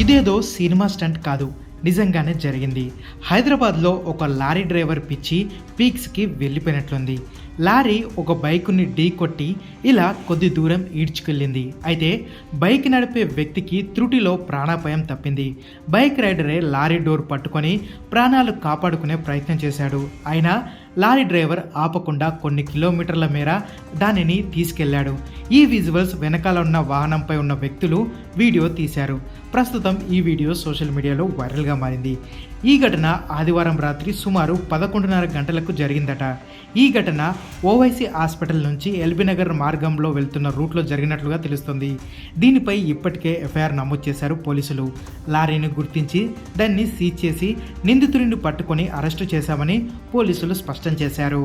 ఇదేదో cinema stunt కాదు, నిజంగానే జరిగింది. హైదరాబాద్లో ఒక లారీ డ్రైవర్ పిచ్చి పీక్స్కి వెళ్ళిపోయినట్లుంది. లారీ ఒక బైకుని ఢీ కొట్టి ఇలా కొద్ది దూరం ఈడ్చుకెళ్ళింది. అయితే బైక్ నడిపే వ్యక్తికి త్రుటిలో ప్రాణాపాయం తప్పింది. బైక్ రైడరే లారీ డోర్ పట్టుకొని ప్రాణాలు కాపాడుకునే ప్రయత్నం చేశాడు. అయినా లారీ డ్రైవర్ ఆపకుండా కొన్ని కిలోమీటర్ల మేర దానిని తీసుకెళ్లాడు. ఈ విజువల్స్ వెనకాల ఉన్న వాహనంపై ఉన్న వ్యక్తులు వీడియో తీశారు. ప్రస్తుతం ఈ వీడియో సోషల్ మీడియాలో వైరల్గా మారింది. ఈ ఘటన ఆదివారం రాత్రి సుమారు 11:30 గంటలకు జరిగిందట. ఈ ఘటన ఓవైసీ హాస్పిటల్ నుంచి ఎల్బీనగర్ మార్గంలో వెళ్తున్న రూట్లో జరిగినట్లుగా తెలుస్తుంది. దీనిపై ఇప్పటికే ఎఫ్ఐఆర్ నమోదు చేశారు పోలీసులు. లారీని గుర్తించి దాన్ని సీజ్ చేసి నిందితుడిని పట్టుకొని అరెస్టు చేశామని పోలీసులు స్పష్టం చేశారు.